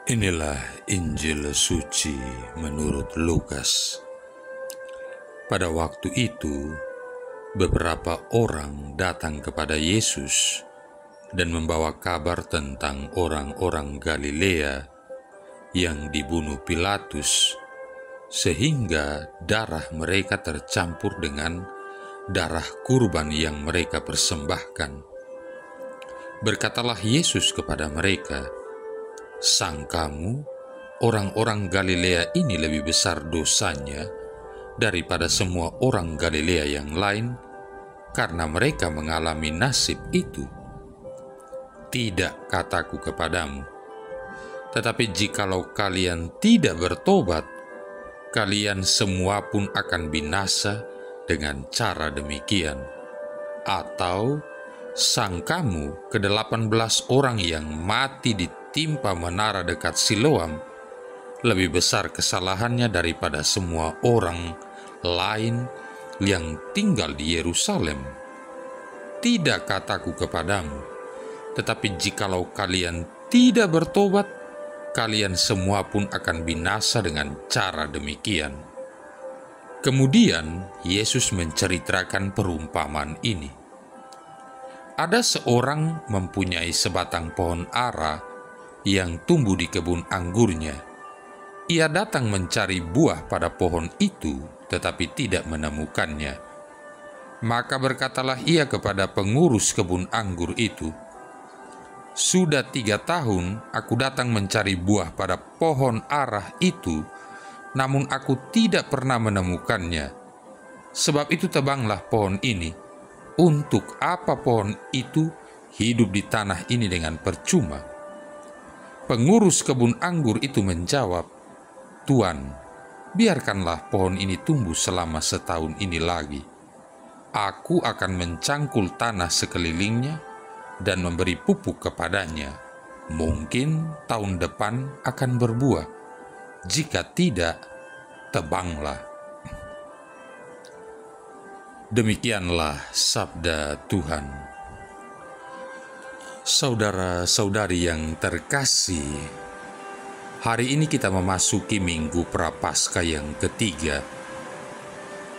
Inilah Injil suci menurut Lukas. Pada waktu itu, beberapa orang datang kepada Yesus dan membawa kabar tentang orang-orang Galilea yang dibunuh Pilatus, sehingga darah mereka tercampur dengan darah kurban yang mereka persembahkan. Berkatalah Yesus kepada mereka, "Sangkamu orang-orang Galilea ini lebih besar dosanya daripada semua orang Galilea yang lain karena mereka mengalami nasib itu? Tidak, kataku kepadamu, tetapi jikalau kalian tidak bertobat, kalian semua pun akan binasa dengan cara demikian. Atau sangkamu ke-18 orang yang mati ditimpa menara dekat Siloam lebih besar kesalahannya daripada semua orang lain yang tinggal di Yerusalem? Tidak, kataku kepadamu, tetapi jikalau kalian tidak bertobat, kalian semua pun akan binasa dengan cara demikian." Kemudian Yesus menceritakan perumpamaan ini. Ada seorang mempunyai sebatang pohon ara yang tumbuh di kebun anggurnya. Ia datang mencari buah pada pohon itu, tetapi tidak menemukannya. Maka berkatalah ia kepada pengurus kebun anggur itu, "Sudah 3 tahun aku datang mencari buah pada pohon ara itu, namun aku tidak pernah menemukannya. Sebab itu tebanglah pohon ini. Untuk apa pohon itu hidup di tanah ini dengan percuma?" Pengurus kebun anggur itu menjawab, "Tuan, biarkanlah pohon ini tumbuh selama setahun ini lagi. Aku akan mencangkul tanah sekelilingnya dan memberi pupuk kepadanya. Mungkin tahun depan akan berbuah. Jika tidak, tebanglah." Demikianlah sabda Tuhan. Saudara-saudari yang terkasih, hari ini kita memasuki Minggu Prapaskah yang ketiga.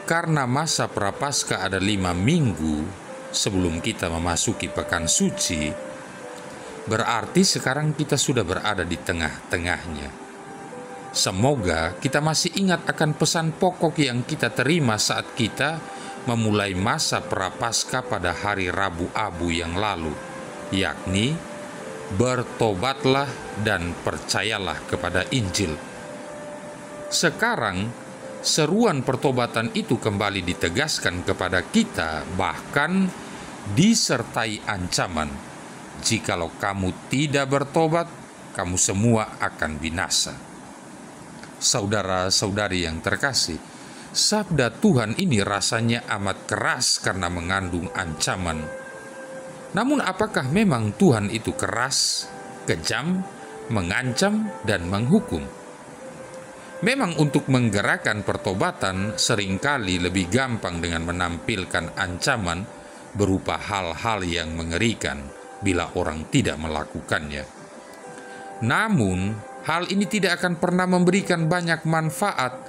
Karena masa Prapaskah ada 5 minggu sebelum kita memasuki Pekan Suci, berarti sekarang kita sudah berada di tengah-tengahnya. Semoga kita masih ingat akan pesan pokok yang kita terima saat kita memulai masa Prapaskah pada hari Rabu Abu yang lalu, yakni bertobatlah dan percayalah kepada Injil. Sekarang, seruan pertobatan itu kembali ditegaskan kepada kita, bahkan disertai ancaman, "Jikalau kamu tidak bertobat, kamu semua akan binasa." Saudara-saudari yang terkasih, sabda Tuhan ini rasanya amat keras karena mengandung ancaman. Namun apakah memang Tuhan itu keras, kejam, mengancam, dan menghukum? Memang untuk menggerakkan pertobatan seringkali lebih gampang dengan menampilkan ancaman berupa hal-hal yang mengerikan bila orang tidak melakukannya. Namun, hal ini tidak akan pernah memberikan banyak manfaat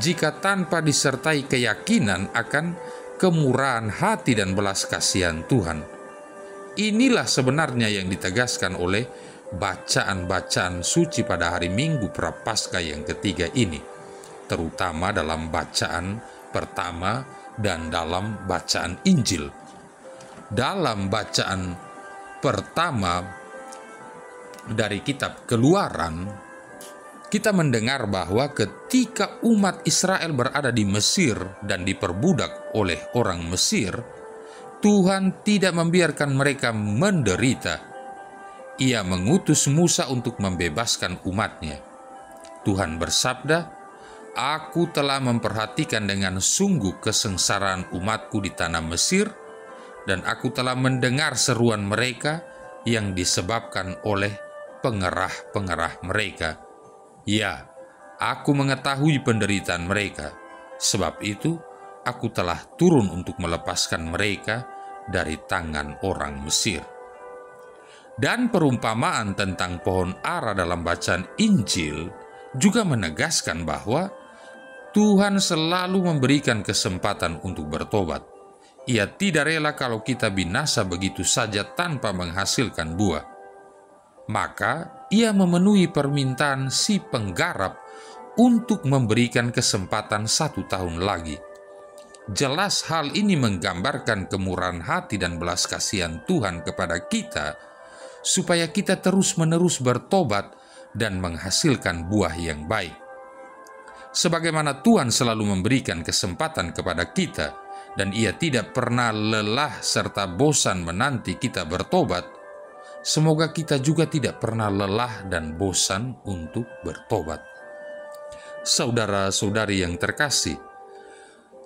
jika tanpa disertai keyakinan akan kemurahan hati dan belas kasihan Tuhan. Inilah sebenarnya yang ditegaskan oleh bacaan-bacaan suci pada hari Minggu Prapaskah yang ketiga ini, terutama dalam bacaan pertama dan dalam bacaan Injil. Dalam bacaan pertama dari kitab Keluaran, kita mendengar bahwa ketika umat Israel berada di Mesir dan diperbudak oleh orang Mesir, Tuhan tidak membiarkan mereka menderita. Ia mengutus Musa untuk membebaskan umatnya. Tuhan bersabda, "Aku telah memperhatikan dengan sungguh kesengsaraan umatku di tanah Mesir, dan aku telah mendengar seruan mereka yang disebabkan oleh pengerah-pengerah mereka. Ya, aku mengetahui penderitaan mereka. Sebab itu, aku telah turun untuk melepaskan mereka dari tangan orang Mesir." Dan perumpamaan tentang pohon ara dalam bacaan Injil juga menegaskan bahwa Tuhan selalu memberikan kesempatan untuk bertobat. Ia tidak rela kalau kita binasa begitu saja tanpa menghasilkan buah. Maka ia memenuhi permintaan si penggarap untuk memberikan kesempatan 1 tahun lagi. Jelas hal ini menggambarkan kemurahan hati dan belas kasihan Tuhan kepada kita, supaya kita terus-menerus bertobat dan menghasilkan buah yang baik. Sebagaimana Tuhan selalu memberikan kesempatan kepada kita, dan Ia tidak pernah lelah serta bosan menanti kita bertobat, semoga kita juga tidak pernah lelah dan bosan untuk bertobat. Saudara-saudari yang terkasih,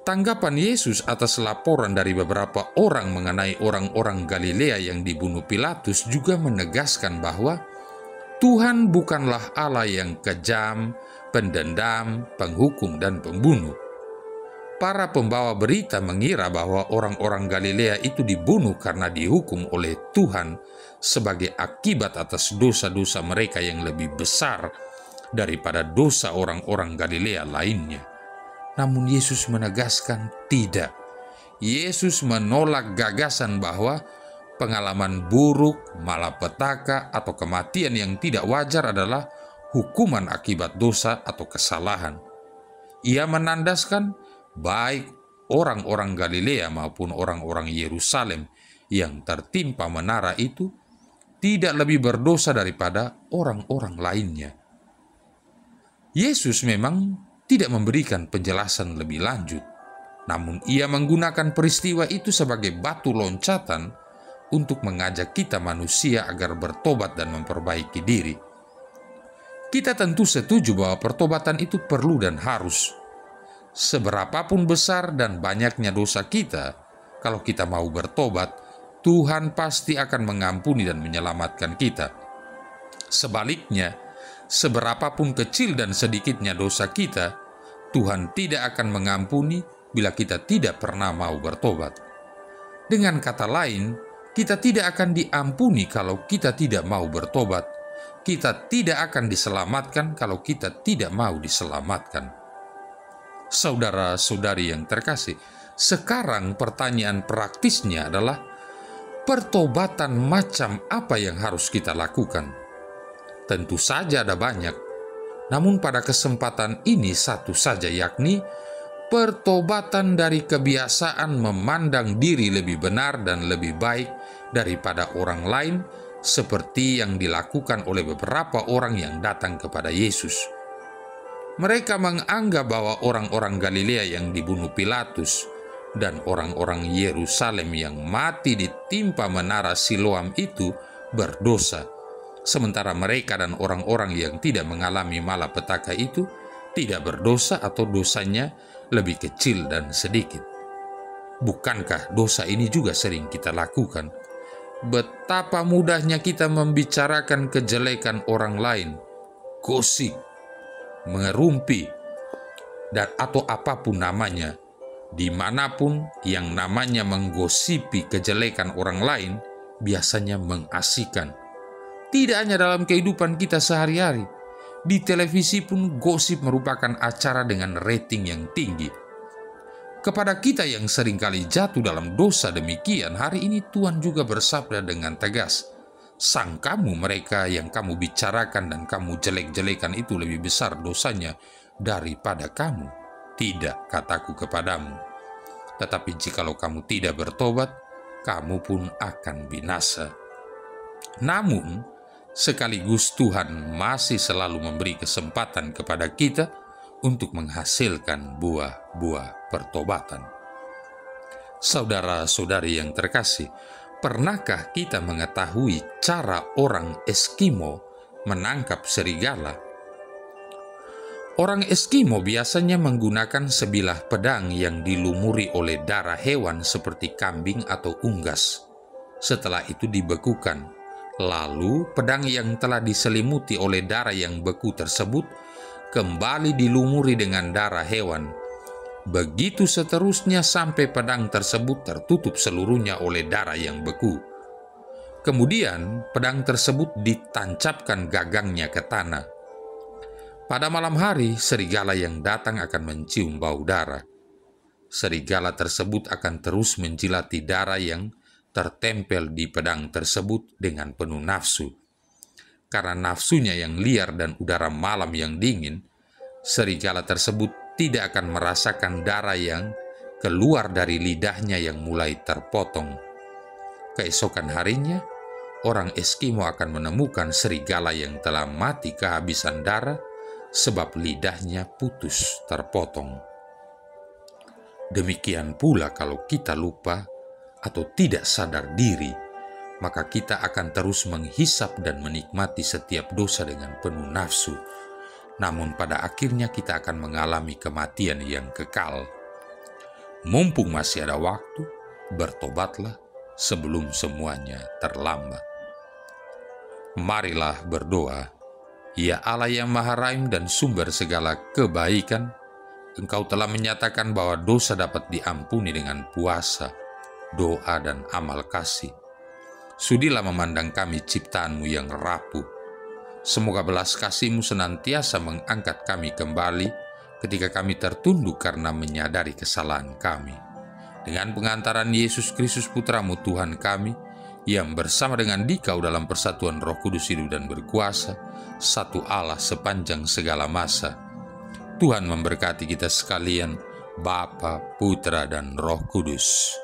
tanggapan Yesus atas laporan dari beberapa orang mengenai orang-orang Galilea yang dibunuh Pilatus juga menegaskan bahwa Tuhan bukanlah Allah yang kejam, pendendam, penghukum, dan pembunuh. Para pembawa berita mengira bahwa orang-orang Galilea itu dibunuh karena dihukum oleh Tuhan sebagai akibat atas dosa-dosa mereka yang lebih besar daripada dosa orang-orang Galilea lainnya. Namun Yesus menegaskan tidak. Yesus menolak gagasan bahwa pengalaman buruk, malapetaka, atau kematian yang tidak wajar adalah hukuman akibat dosa atau kesalahan. Ia menandaskan baik orang-orang Galilea maupun orang-orang Yerusalem yang tertimpa menara itu tidak lebih berdosa daripada orang-orang lainnya. Yesus memang tidak memberikan penjelasan lebih lanjut, namun ia menggunakan peristiwa itu sebagai batu loncatan untuk mengajak kita manusia agar bertobat dan memperbaiki diri. Kita tentu setuju bahwa pertobatan itu perlu dan harus. Seberapapun besar dan banyaknya dosa kita, kalau kita mau bertobat, Tuhan pasti akan mengampuni dan menyelamatkan kita. Sebaliknya, seberapapun kecil dan sedikitnya dosa kita, Tuhan tidak akan mengampuni bila kita tidak pernah mau bertobat. Dengan kata lain, kita tidak akan diampuni kalau kita tidak mau bertobat. Kita tidak akan diselamatkan kalau kita tidak mau diselamatkan. Saudara-saudari yang terkasih, sekarang pertanyaan praktisnya adalah, pertobatan macam apa yang harus kita lakukan? Tentu saja ada banyak. Namun pada kesempatan ini satu saja, yakni pertobatan dari kebiasaan memandang diri lebih benar dan lebih baik daripada orang lain, seperti yang dilakukan oleh beberapa orang yang datang kepada Yesus. Mereka menganggap bahwa orang-orang Galilea yang dibunuh Pilatus dan orang-orang Yerusalem yang mati ditimpa menara Siloam itu berdosa, sementara mereka dan orang-orang yang tidak mengalami malapetaka itu tidak berdosa atau dosanya lebih kecil dan sedikit. Bukankah dosa ini juga sering kita lakukan? Betapa mudahnya kita membicarakan kejelekan orang lain, gosip, mengerumpi, dan atau apapun namanya, dimanapun yang namanya menggosipi kejelekan orang lain biasanya mengasihkan. Tidak hanya dalam kehidupan kita sehari-hari, di televisi pun gosip merupakan acara dengan rating yang tinggi. Kepada kita yang seringkali jatuh dalam dosa demikian, hari ini Tuhan juga bersabda dengan tegas, "Sangkamu mereka yang kamu bicarakan dan kamu jelek-jelekan itu lebih besar dosanya daripada kamu? Tidak, kataku kepadamu. Tetapi jikalau kamu tidak bertobat, kamu pun akan binasa." Namun, sekaligus Tuhan masih selalu memberi kesempatan kepada kita untuk menghasilkan buah-buah pertobatan. Saudara-saudari yang terkasih, pernahkah kita mengetahui cara orang Eskimo menangkap serigala? Orang Eskimo biasanya menggunakan sebilah pedang yang dilumuri oleh darah hewan seperti kambing atau unggas. Setelah itu dibekukan. Lalu pedang yang telah diselimuti oleh darah yang beku tersebut kembali dilumuri dengan darah hewan. Begitu seterusnya sampai pedang tersebut tertutup seluruhnya oleh darah yang beku. Kemudian pedang tersebut ditancapkan gagangnya ke tanah. Pada malam hari, serigala yang datang akan mencium bau darah. Serigala tersebut akan terus menjilati darah yang tertempel di pedang tersebut dengan penuh nafsu. Karena nafsunya yang liar dan udara malam yang dingin, serigala tersebut tidak akan merasakan darah yang keluar dari lidahnya yang mulai terpotong. Keesokan harinya, orang Eskimo akan menemukan serigala yang telah mati kehabisan darah sebab lidahnya putus terpotong. Demikian pula kalau kita lupa atau tidak sadar diri, maka kita akan terus menghisap dan menikmati setiap dosa dengan penuh nafsu. Namun pada akhirnya kita akan mengalami kematian yang kekal. Mumpung masih ada waktu, bertobatlah sebelum semuanya terlambat. Marilah berdoa. Ya Allah yang Maha Rahim dan sumber segala kebaikan, Engkau telah menyatakan bahwa dosa dapat diampuni dengan puasa, doa, dan amal kasih. Sudilah memandang kami ciptaan-Mu yang rapuh. Semoga belas kasih-Mu senantiasa mengangkat kami kembali ketika kami tertunduk karena menyadari kesalahan kami. Dengan pengantaran Yesus Kristus Putra-Mu Tuhan kami, yang bersama dengan Dikau dalam persatuan Roh Kudus hidup dan berkuasa, satu Allah sepanjang segala masa. Tuhan memberkati kita sekalian, Bapa, Putra, dan Roh Kudus.